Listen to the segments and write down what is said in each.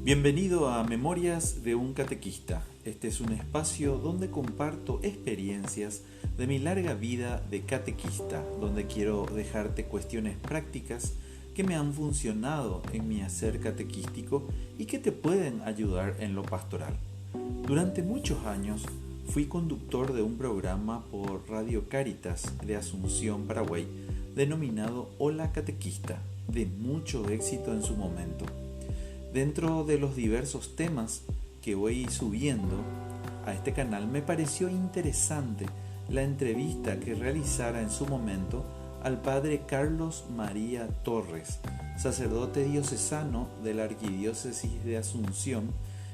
Bienvenido a Memorias de un Catequista. Este es un espacio donde comparto experiencias de mi larga vida de catequista, donde quiero dejarte cuestiones prácticas que me han funcionado en mi hacer catequístico y que te pueden ayudar en lo pastoral. Durante muchos años fui conductor de un programa por Radio Cáritas de Asunción, Paraguay, denominado Hola Catequista, de mucho éxito en su momento. Dentro de los diversos temas que voy subiendo a este canal, me pareció interesante la entrevista que realizara en su momento al padre Carlos María Torres, sacerdote diocesano de la Arquidiócesis de Asunción,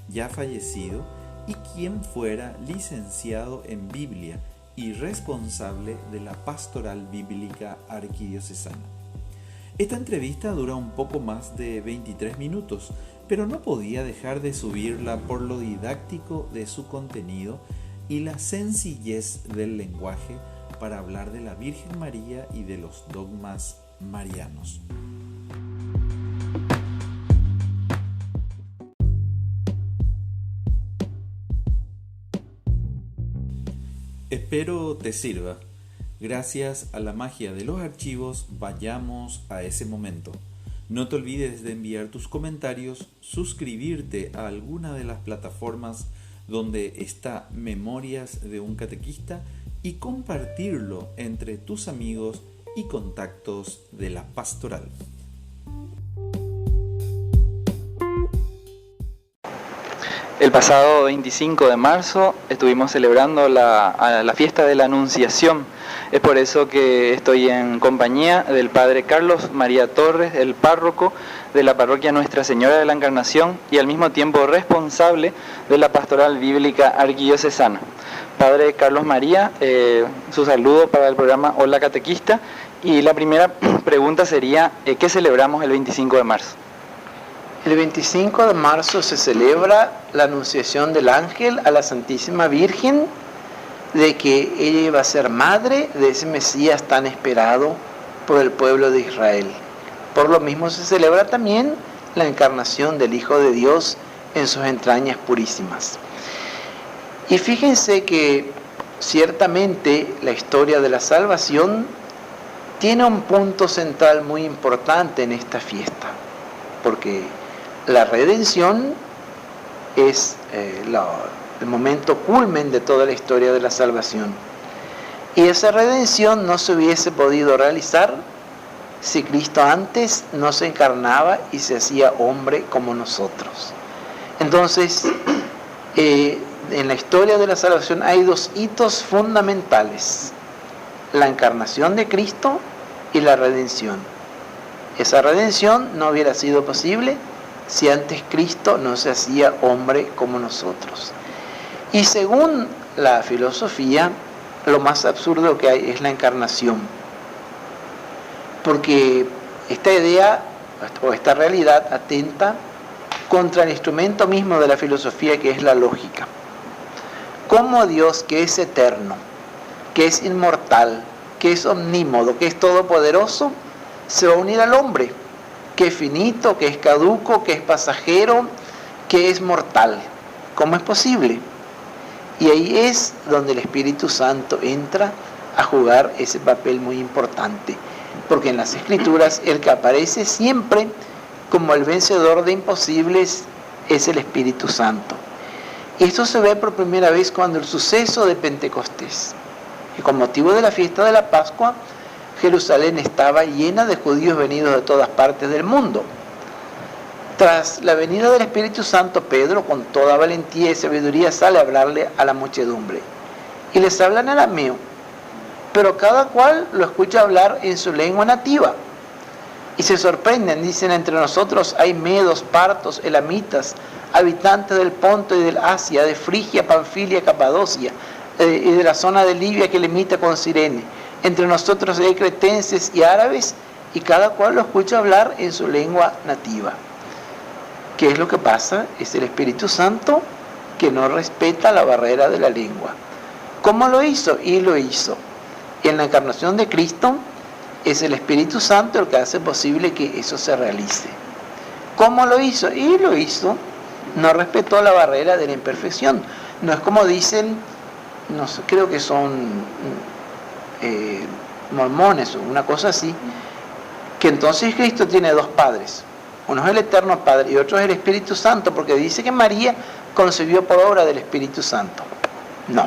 ya fallecido, y quien fuera licenciado en Biblia y responsable de la Pastoral Bíblica Arquidiocesana. Esta entrevista dura un poco más de 23 minutos, pero no podía dejar de subirla por lo didáctico de su contenido y la sencillez del lenguaje para hablar de la Virgen María y de los dogmas marianos. Espero te sirva. Gracias a la magia de los archivos, vayamos a ese momento. No te olvides de enviar tus comentarios, suscribirte a alguna de las plataformas donde está Memorias de un Catequista y compartirlo entre tus amigos y contactos de la pastoral. El pasado 25 de marzo estuvimos celebrando la fiesta de la Anunciación. Es por eso que estoy en compañía del padre Carlos María Torres, el párroco de la parroquia Nuestra Señora de la Encarnación y al mismo tiempo responsable de la Pastoral Bíblica Arquidiocesana. Padre Carlos María, su saludo para el programa Hola Catequista. Y la primera pregunta sería, ¿qué celebramos el 25 de marzo? El 25 de marzo se celebra la anunciación del ángel a la Santísima Virgen de que ella iba a ser madre de ese Mesías tan esperado por el pueblo de Israel. Por lo mismo se celebra también la encarnación del Hijo de Dios en sus entrañas purísimas. Y fíjense que ciertamente la historia de la salvación tiene un punto central muy importante en esta fiesta, porque la redención es el momento culmen de toda la historia de la salvación. Y esa redención no se hubiese podido realizar si Cristo antes no se encarnaba y se hacía hombre como nosotros. Entonces, en la historia de la salvación hay dos hitos fundamentales: la encarnación de Cristo y la redención. Esa redención no hubiera sido posible si antes Cristo no se hacía hombre como nosotros. Y según la filosofía, lo más absurdo que hay es la encarnación. Porque esta idea o esta realidad atenta contra el instrumento mismo de la filosofía, que es la lógica. ¿Cómo Dios, que es eterno, que es inmortal, que es omnímodo, que es todopoderoso, se va a unir al hombre, que es finito, que es caduco, que es pasajero, que es mortal? ¿Cómo es posible? Y ahí es donde el Espíritu Santo entra a jugar ese papel muy importante, porque en las Escrituras el que aparece siempre como el vencedor de imposibles es el Espíritu Santo. Y esto se ve por primera vez cuando el suceso de Pentecostés, y con motivo de la fiesta de la Pascua, Jerusalén estaba llena de judíos venidos de todas partes del mundo. Tras la venida del Espíritu Santo, Pedro, con toda valentía y sabiduría, sale a hablarle a la muchedumbre. Y les habla en arameo, pero cada cual lo escucha hablar en su lengua nativa. Y se sorprenden, dicen: entre nosotros hay medos, partos, elamitas, habitantes del Ponto y del Asia, de Frigia, Panfilia, Capadocia, y de la zona de Libia que limita con Cirene. Entre nosotros hay cretenses y árabes, y cada cual lo escucha hablar en su lengua nativa. ¿Qué es lo que pasa? Es el Espíritu Santo que no respeta la barrera de la lengua. ¿Cómo lo hizo? Y lo hizo. En la encarnación de Cristo es el Espíritu Santo el que hace posible que eso se realice. ¿Cómo lo hizo? Y lo hizo No respetó la barrera de la imperfección. No es como dicen, no sé, creo que son mormones o una cosa así, que entonces Cristo tiene dos padres. Uno es el Eterno Padre y otro es el Espíritu Santo, porque dice que María concebió por obra del Espíritu Santo. No.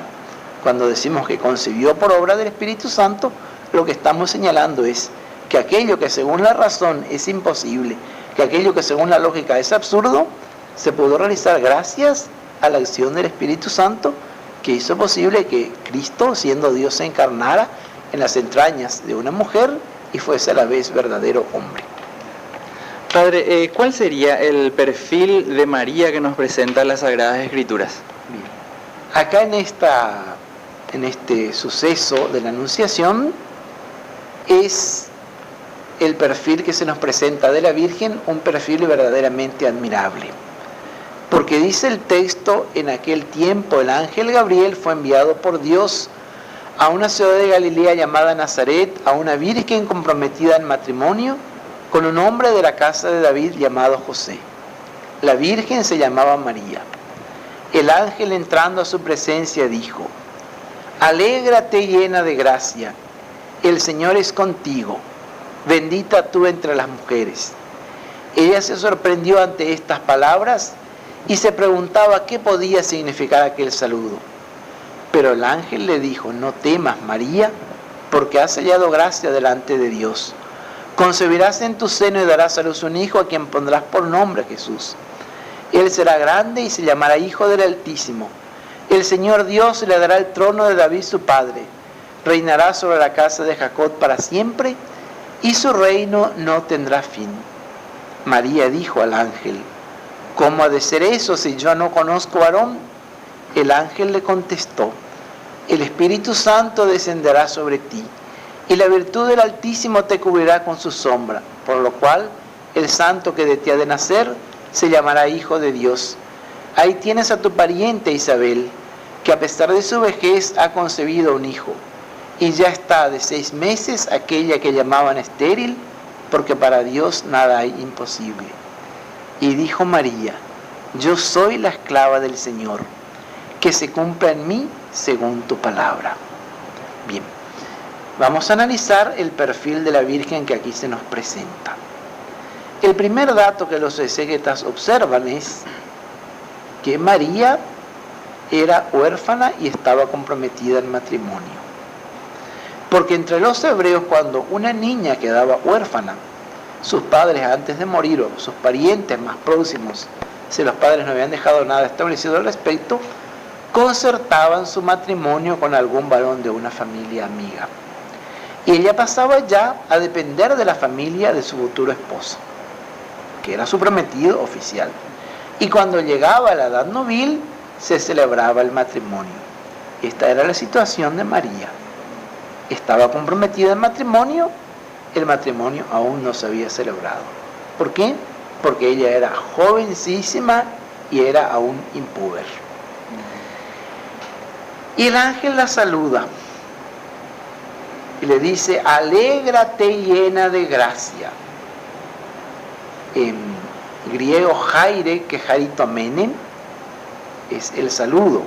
Cuando decimos que concibió por obra del Espíritu Santo, lo que estamos señalando es que aquello que según la razón es imposible, que aquello que según la lógica es absurdo, se pudo realizar gracias a la acción del Espíritu Santo, que hizo posible que Cristo, siendo Dios, se encarnara en las entrañas de una mujer y fuese a la vez verdadero hombre. Padre, ¿cuál sería el perfil de María que nos presenta las Sagradas Escrituras? Bien. Acá en este suceso de la Anunciación es el perfil que se nos presenta de la Virgen, un perfil verdaderamente admirable. Porque dice el texto, en aquel tiempo el ángel Gabriel fue enviado por Dios a una ciudad de Galilea llamada Nazaret, a una virgen comprometida en matrimonio con un hombre de la casa de David llamado José. La virgen se llamaba María. El ángel, entrando a su presencia, dijo: Alégrate, llena de gracia, el Señor es contigo, bendita tú entre las mujeres. Ella se sorprendió ante estas palabras y se preguntaba qué podía significar aquel saludo. Pero el ángel le dijo: No temas, María, porque has hallado gracia delante de Dios. Concebirás en tu seno y darás a luz un hijo, a quien pondrás por nombre Jesús. Él será grande y se llamará Hijo del Altísimo. El Señor Dios le dará el trono de David su padre. Reinará sobre la casa de Jacob para siempre, y su reino no tendrá fin. María dijo al ángel: ¿Cómo ha de ser eso si yo no conozco varón? El ángel le contestó: El Espíritu Santo descenderá sobre ti, y la virtud del Altísimo te cubrirá con su sombra, por lo cual el santo que de ti ha de nacer se llamará Hijo de Dios. Ahí tienes a tu pariente Isabel, que a pesar de su vejez ha concebido un hijo, y ya está de 6 meses aquella que llamaban estéril, porque para Dios nada hay imposible. Y dijo María: Yo soy la esclava del Señor, que se cumpla en mí según tu palabra. Bien, vamos a analizar el perfil de la Virgen que aquí se nos presenta. El primer dato que los exégetas observan es que María era huérfana y estaba comprometida en matrimonio. Porque entre los hebreos, cuando una niña quedaba huérfana, sus padres antes de morir, o sus parientes más próximos, si los padres no habían dejado nada establecido al respecto, concertaban su matrimonio con algún varón de una familia amiga. Y ella pasaba ya a depender de la familia de su futuro esposo, que era su prometido oficial. Y cuando llegaba a la edad nubil, se celebraba el matrimonio. Esta era la situación de María. Estaba comprometida en matrimonio, el matrimonio aún no se había celebrado. ¿Por qué? Porque ella era jovencísima y era aún impúber. Y el ángel la saluda y le dice: Alégrate, llena de gracia. En griego jaire, que jaritomenen, es el saludo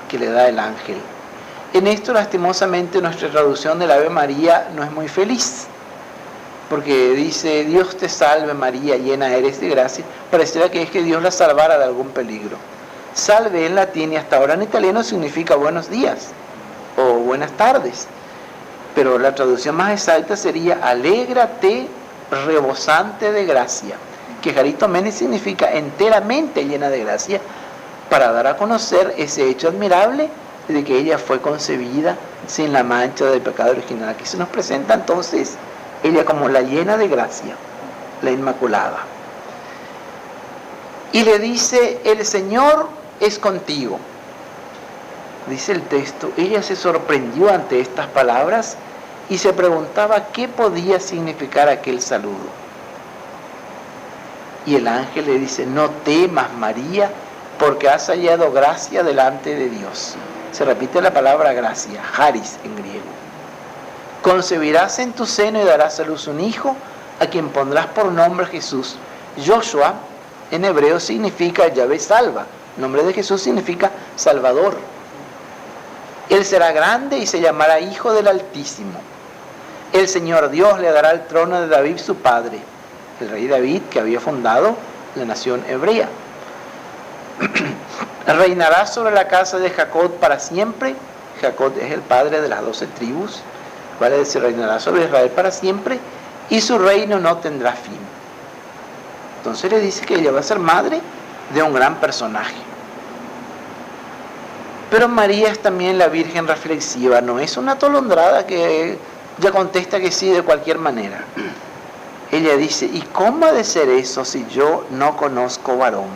que le da el ángel. En esto, lastimosamente, nuestra traducción del Ave María no es muy feliz, porque dice: Dios te salve María, llena eres de gracia. Pareciera que es que Dios la salvara de algún peligro. Salve en latín y hasta ahora en italiano significa buenos días o buenas tardes, pero la traducción más exacta sería: alégrate, rebosante de gracia, que jaritomene significa enteramente llena de gracia, para dar a conocer ese hecho admirable de que ella fue concebida sin la mancha del pecado original. Aquí se nos presenta entonces ella como la llena de gracia, la Inmaculada. Y le dice: el Señor es contigo. Dice el texto, ella se sorprendió ante estas palabras y se preguntaba qué podía significar aquel saludo. Y el ángel le dice: no temas, María, porque has hallado gracia delante de Dios. Se repite la palabra gracia, charis en griego. Concebirás en tu seno y darás a luz un hijo, a quien pondrás por nombre Jesús. Joshua en hebreo significa Yahvé salva. El nombre de Jesús significa Salvador. Él será grande y se llamará Hijo del Altísimo. El Señor Dios le dará el trono de David su padre, el rey David que había fundado la nación hebrea. Reinará sobre la casa de Jacob para siempre. Jacob es el padre de las 12 tribus. Vale decir, reinará sobre Israel para siempre y su reino no tendrá fin. Entonces le dice que ella va a ser madre de un gran personaje. Pero María es también la Virgen reflexiva, no es una atolondrada que ya contesta que sí de cualquier manera. Ella dice, ¿y cómo ha de ser eso si yo no conozco varón?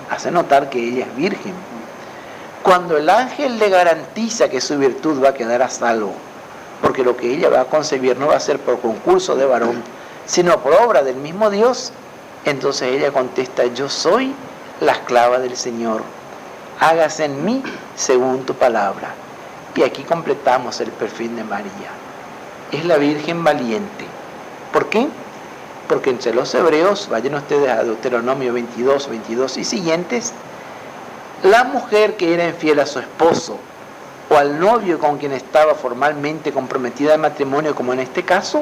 Hace notar que ella es virgen. Cuando el ángel le garantiza que su virtud va a quedar a salvo, porque lo que ella va a concebir no va a ser por concurso de varón, sino por obra del mismo Dios, entonces ella contesta, yo soy la esclava del Señor, hágase en mí según tu palabra. Y aquí completamos el perfil de María. Es la Virgen valiente. ¿Por qué? Porque entre los hebreos, vayan ustedes a Deuteronomio 22, 22 y siguientes, la mujer que era infiel a su esposo o al novio con quien estaba formalmente comprometida de matrimonio, como en este caso,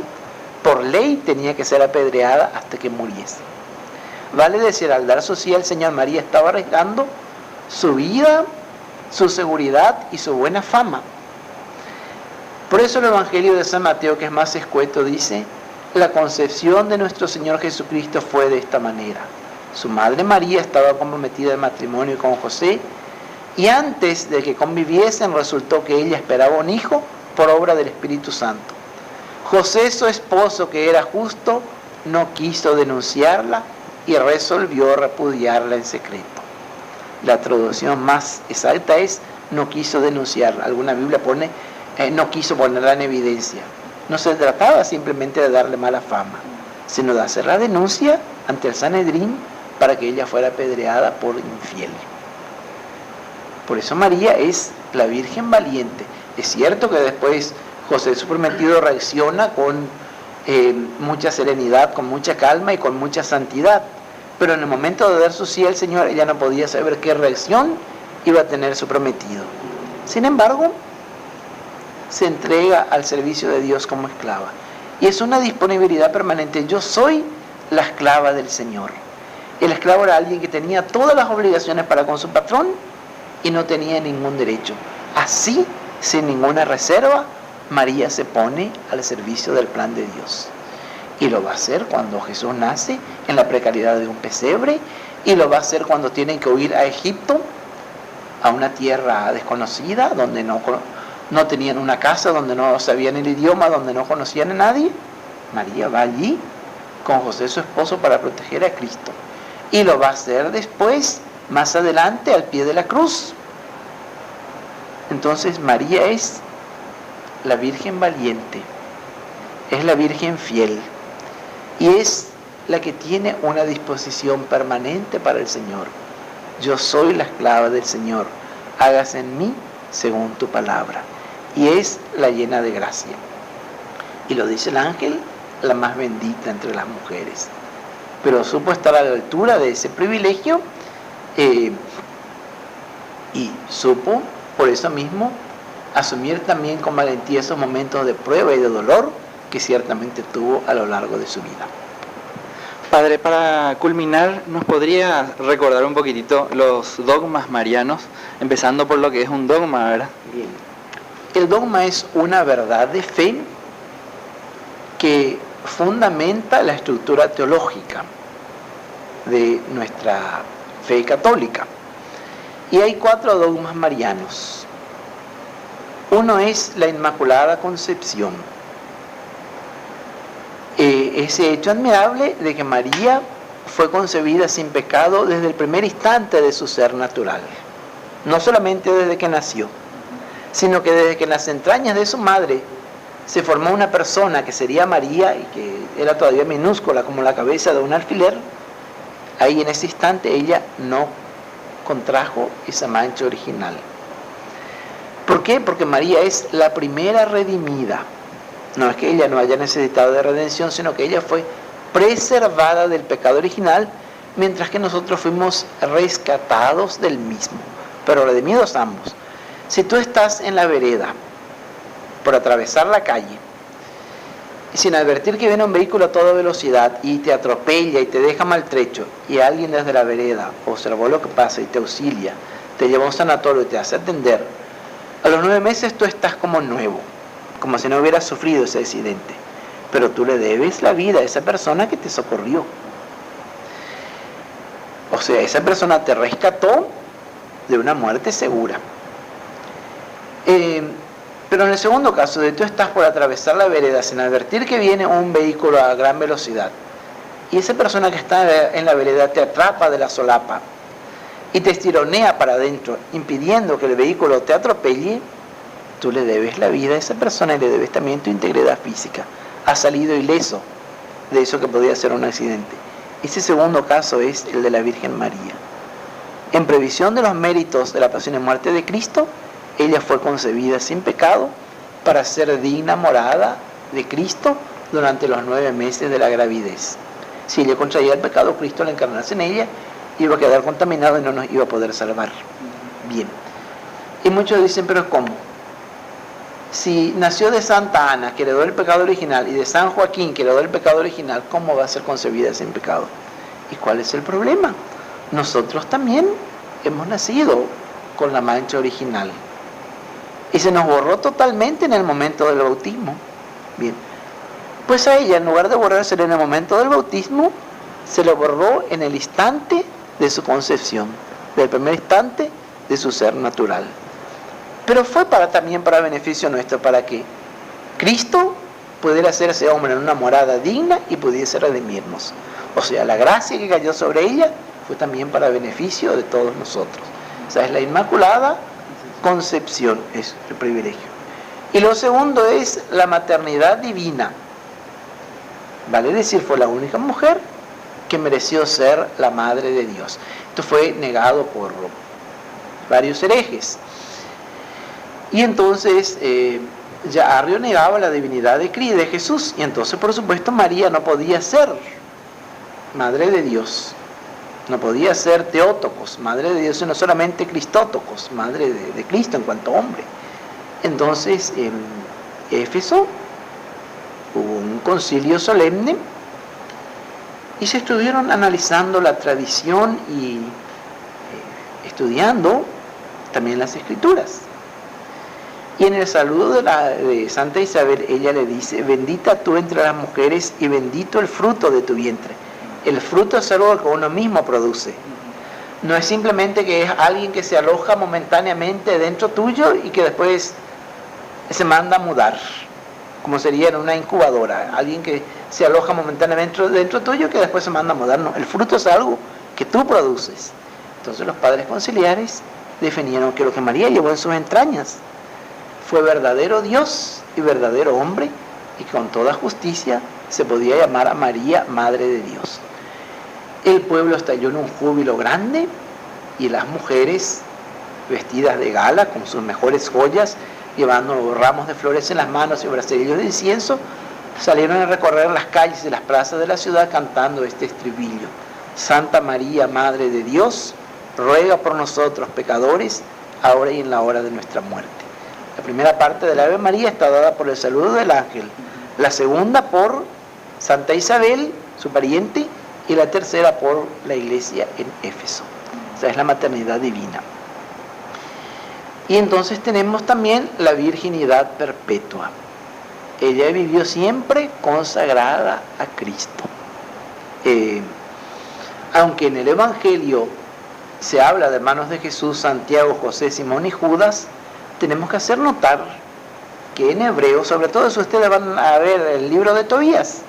por ley tenía que ser apedreada hasta que muriese. Vale decir, al dar su sí al Señor, María estaba arriesgando su vida, su seguridad y su buena fama. Por eso el Evangelio de San Mateo, que es más escueto, dice, la concepción de nuestro Señor Jesucristo fue de esta manera. Su madre María estaba comprometida de matrimonio con José y antes de que conviviesen resultó que ella esperaba un hijo por obra del Espíritu Santo. José, su esposo, que era justo, no quiso denunciarla y resolvió repudiarla en secreto. La traducción más exacta es no quiso denunciarla. Alguna Biblia pone no quiso ponerla en evidencia. No se trataba simplemente de darle mala fama, sino de hacer la denuncia ante el Sanedrín para que ella fuera apedreada por infiel. Por eso María es la Virgen valiente. Es cierto que después José, su prometido, reacciona con mucha serenidad, con mucha calma y con mucha santidad. Pero en el momento de dar su sí al Señor, ella no podía saber qué reacción iba a tener su prometido. Sin embargo, se entrega al servicio de Dios como esclava. Y es una disponibilidad permanente. Yo soy la esclava del Señor. El esclavo era alguien que tenía todas las obligaciones para con su patrón y no tenía ningún derecho. Así, sin ninguna reserva, María se pone al servicio del plan de Dios. Y lo va a hacer cuando Jesús nace en la precariedad de un pesebre, y lo va a hacer cuando tienen que huir a Egipto, a una tierra desconocida, donde no tenían una casa, donde no sabían el idioma, donde no conocían a nadie. María va allí con José, su esposo, para proteger a Cristo. Y lo va a hacer después, más adelante, al pie de la cruz. Entonces María es la Virgen valiente, es la Virgen fiel, y es la que tiene una disposición permanente para el Señor. Yo soy la esclava del Señor, hágase en mí según tu palabra. Y es la llena de gracia. Y lo dice el ángel, la más bendita entre las mujeres. Pero supo estar a la altura de ese privilegio y supo, por eso mismo, asumir también con valentía esos momentos de prueba y de dolor que ciertamente tuvo a lo largo de su vida. Padre, para culminar, ¿nos podría recordar un poquitito los dogmas marianos? Empezando por lo que es un dogma, ¿verdad? Bien. El dogma es una verdad de fe que fundamenta la estructura teológica de nuestra fe católica. Y hay 4 dogmas marianos. Uno es la Inmaculada Concepción. Ese hecho admirable de que María fue concebida sin pecado desde el primer instante de su ser natural. No solamente desde que nació, sino que desde que en las entrañas de su madre se formó una persona que sería María y que era todavía minúscula como la cabeza de un alfiler. Ahí en ese instante ella no contrajo esa mancha original. ¿Por qué? Porque María es la primera redimida. No es que ella no haya necesitado de redención, sino que ella fue preservada del pecado original mientras que nosotros fuimos rescatados del mismo, pero redimidos ambos. Si tú estás en la vereda por atravesar la calle, sin advertir que viene un vehículo a toda velocidad y te atropella y te deja maltrecho, y alguien desde la vereda observó lo que pasa y te auxilia, te lleva a un sanatorio y te hace atender, a los 9 meses tú estás como nuevo, como si no hubieras sufrido ese accidente, pero tú le debes la vida a esa persona que te socorrió. O sea, esa persona te rescató de una muerte segura. Pero en el segundo caso, de tú estás por atravesar la vereda sin advertir que viene un vehículo a gran velocidad, y esa persona que está en la vereda te atrapa de la solapa y te estironea para adentro, impidiendo que el vehículo te atropelle, tú le debes la vida a esa persona y le debes también tu integridad física. Has salido ileso de eso que podía ser un accidente. Ese segundo caso es el de la Virgen María. En previsión de los méritos de la pasión y muerte de Cristo, ella fue concebida sin pecado para ser digna morada de Cristo durante los 9 meses de la gravidez. Si ella contraía el pecado, Cristo al encarnarse en ella iba a quedar contaminado y no nos iba a poder salvar. Bien. Y muchos dicen, pero ¿cómo? Si nació de Santa Ana, que heredó el pecado original, y de San Joaquín, que heredó el pecado original, ¿cómo va a ser concebida sin pecado? ¿Y cuál es el problema? Nosotros también hemos nacido con la mancha original. Y se nos borró totalmente en el momento del bautismo. Bien. Pues a ella, en lugar de borrársela en el momento del bautismo, se le borró en el instante de su concepción, del primer instante de su ser natural. Pero fue también para beneficio nuestro, para que Cristo pudiera hacerse hombre en una morada digna y pudiese redimirnos. O sea, la gracia que cayó sobre ella fue también para beneficio de todos nosotros. O sea, es la Inmaculada Concepción, es el privilegio. Y lo segundo es la maternidad divina. Vale decir, fue la única mujer que mereció ser la madre de Dios. Esto fue negado por varios herejes. Y entonces ya Arrio negaba la divinidad de Jesús, y entonces por supuesto María no podía ser madre de Dios, no podía ser Teótocos, madre de Dios, sino solamente Cristótocos, madre de Cristo en cuanto hombre. Entonces en Éfeso hubo un concilio solemne y se estuvieron analizando la tradición y estudiando también las Escrituras. Y en el saludo de Santa Isabel, ella le dice: bendita tú entre las mujeres y bendito el fruto de tu vientre. El fruto es algo que uno mismo produce. No es simplemente que es alguien que se aloja momentáneamente dentro tuyo y que después se manda a mudar, como sería en una incubadora. Alguien que se aloja momentáneamente dentro tuyo y que después se manda a mudar. No, el fruto es algo que tú produces. Entonces los padres conciliares definieron que lo que María llevó en sus entrañas fue verdadero Dios y verdadero hombre, y con toda justicia se podía llamar a María Madre de Dios. El pueblo estalló en un júbilo grande, y las mujeres, vestidas de gala, con sus mejores joyas, llevando ramos de flores en las manos y braserillos de incienso, salieron a recorrer las calles y las plazas de la ciudad cantando este estribillo: Santa María, Madre de Dios, ruega por nosotros pecadores, ahora y en la hora de nuestra muerte. La primera parte del Ave María está dada por el saludo del ángel, la segunda por Santa Isabel, su pariente, y la tercera por la iglesia en Éfeso. Esa es la maternidad divina. Y entonces tenemos también la virginidad perpetua. Ella vivió siempre consagrada a Cristo. Aunque en el Evangelio se habla de hermanos de Jesús, Santiago, José, Simón y Judas, tenemos que hacer notar que en hebreo, sobre todo si ustedes van a ver el libro de Tobías,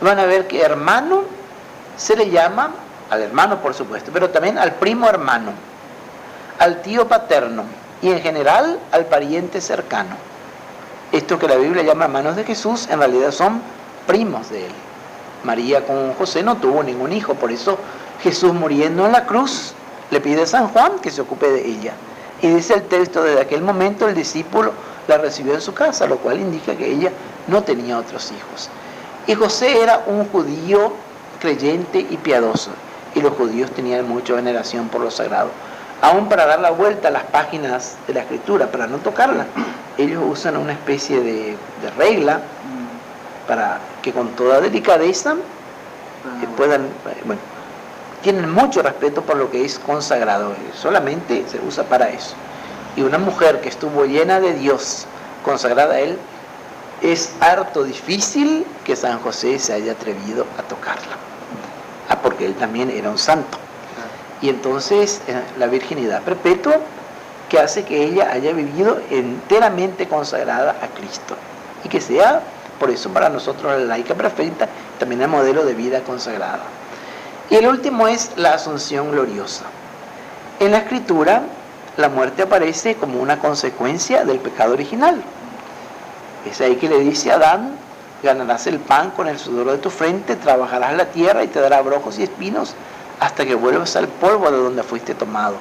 van a ver que hermano se le llama al hermano, por supuesto, pero también al primo hermano, al tío paterno y en general al pariente cercano. Esto que la Biblia llama hermanos de Jesús, en realidad son primos de él. María con José no tuvo ningún hijo, por eso Jesús, muriendo en la cruz, le pide a San Juan que se ocupe de ella. Y dice el texto: desde aquel momento el discípulo la recibió en su casa, lo cual indica que ella no tenía otros hijos. Y José era un judío creyente y piadoso. y los judíos tenían mucha veneración por lo sagrado. Aún para dar la vuelta a las páginas de la escritura, para no tocarlas, ellos usan una especie de regla para que con toda delicadeza puedan, bueno, tienen mucho respeto por lo que es consagrado, solamente se usa para eso. Y una mujer que estuvo llena de Dios, consagrada a Él, es harto difícil que San José se haya atrevido a tocarla, porque él también era un santo. Y entonces la virginidad perpetua, que hace que ella haya vivido enteramente consagrada a Cristo, y que sea, por eso para nosotros la laica perfecta, también el modelo de vida consagrada. Y el último es la Asunción gloriosa. En la Escritura, la muerte aparece como una consecuencia del pecado original. Es ahí que le dice a Adán: ganarás el pan con el sudor de tu frente, trabajarás la tierra y te dará abrojos y espinos hasta que vuelvas al polvo de donde fuiste tomado,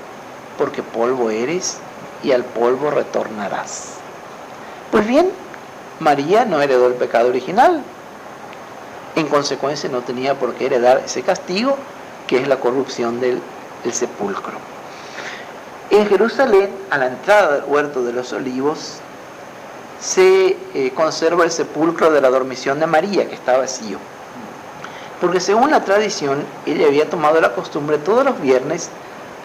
porque polvo eres y al polvo retornarás. Pues bien, María no heredó el pecado original, en consecuencia no tenía por qué heredar ese castigo, que es la corrupción del sepulcro. En Jerusalén, a la entrada del huerto de los olivos, se conserva el sepulcro de la dormición de María, que está vacío, porque según la tradición, ella había tomado la costumbre todos los viernes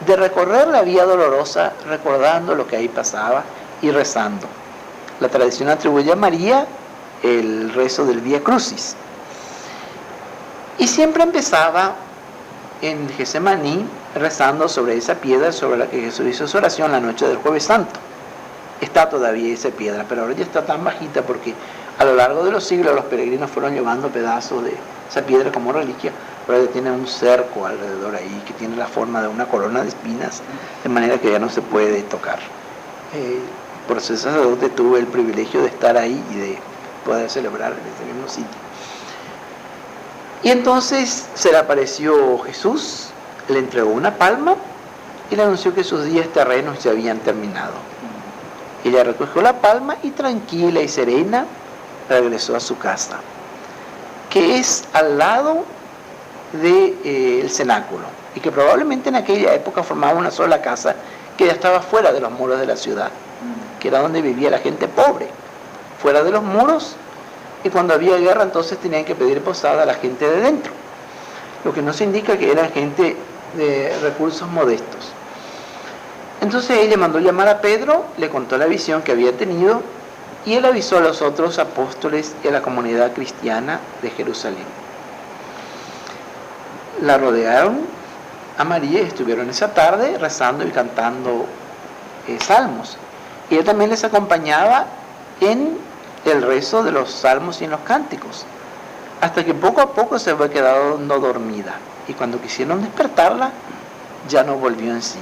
de recorrer la vía dolorosa recordando lo que ahí pasaba y rezando. La tradición atribuye a María el rezo del Vía Crucis. Y siempre empezaba en Getsemaní rezando sobre esa piedra sobre la que Jesús hizo su oración la noche del Jueves Santo. Está todavía esa piedra, pero ahora ya está tan bajita porque a lo largo de los siglos los peregrinos fueron llevando pedazos de esa piedra como reliquia, pero ya tiene un cerco alrededor ahí que tiene la forma de una corona de espinas, de manera que ya no se puede tocar. Por ser sacerdote tuve el privilegio de estar ahí y de poder celebrar en ese mismo sitio. Y entonces se le apareció Jesús, le entregó una palma y le anunció que sus días terrenos ya habían terminado. Ella recogió la palma y tranquila y serena regresó a su casa, que es al lado del cenáculo, y que probablemente en aquella época formaba una sola casa que ya estaba fuera de los muros de la ciudad, que era donde vivía la gente pobre, fuera de los muros, y cuando había guerra entonces tenían que pedir posada a la gente de dentro, lo que nos indica que era gente de recursos modestos. Entonces ella mandó llamar a Pedro, le contó la visión que había tenido, y él avisó a los otros apóstoles y a la comunidad cristiana de Jerusalén. La rodearon a María y estuvieron esa tarde rezando y cantando salmos. Y ella también les acompañaba en el rezo de los salmos y en los cánticos, hasta que poco a poco se fue quedando dormida. Y cuando quisieron despertarla, ya no volvió en sí.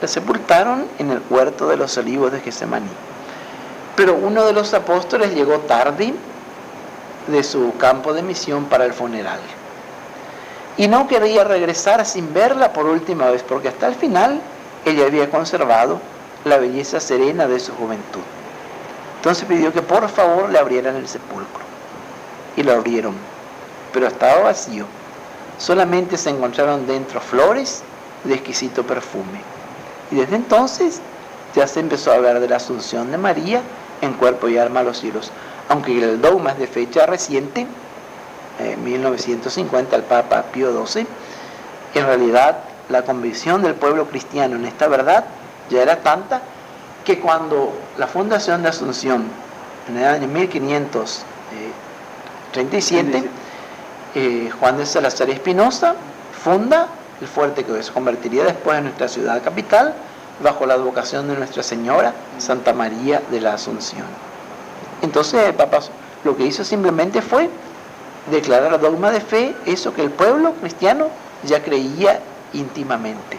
La sepultaron en el huerto de los olivos de Getsemaní. Pero uno de los apóstoles llegó tarde de su campo de misión para el funeral. Y no quería regresar sin verla por última vez, porque hasta el final ella había conservado la belleza serena de su juventud. Entonces pidió que por favor le abrieran el sepulcro. Y lo abrieron, pero estaba vacío. Solamente se encontraron dentro flores de exquisito perfume. Y desde entonces ya se empezó a hablar de la Asunción de María en cuerpo y alma a los cielos, aunque el dogma es de fecha reciente, 1950, el Papa Pío XII. En realidad la convicción del pueblo cristiano en esta verdad ya era tanta que cuando la fundación de Asunción en el año 1537, Juan de Salazar y Espinosa funda el fuerte que se convertiría después en nuestra ciudad capital, bajo la advocación de Nuestra Señora Santa María de la Asunción. Entonces el Papa lo que hizo simplemente fue declarar dogma de fe, eso que el pueblo cristiano ya creía íntimamente,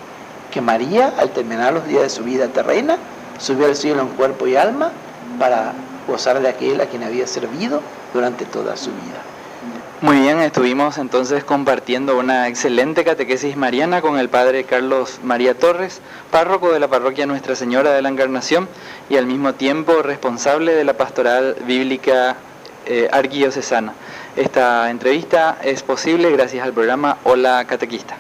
que María, al terminar los días de su vida terrena, subió al cielo en cuerpo y alma para gozar de aquel a quien había servido durante toda su vida. Muy bien, estuvimos entonces compartiendo una excelente catequesis mariana con el padre Carlos María Torres, párroco de la parroquia Nuestra Señora de la Encarnación y al mismo tiempo responsable de la pastoral bíblica arquidiocesana. Esta entrevista es posible gracias al programa Hola Catequista.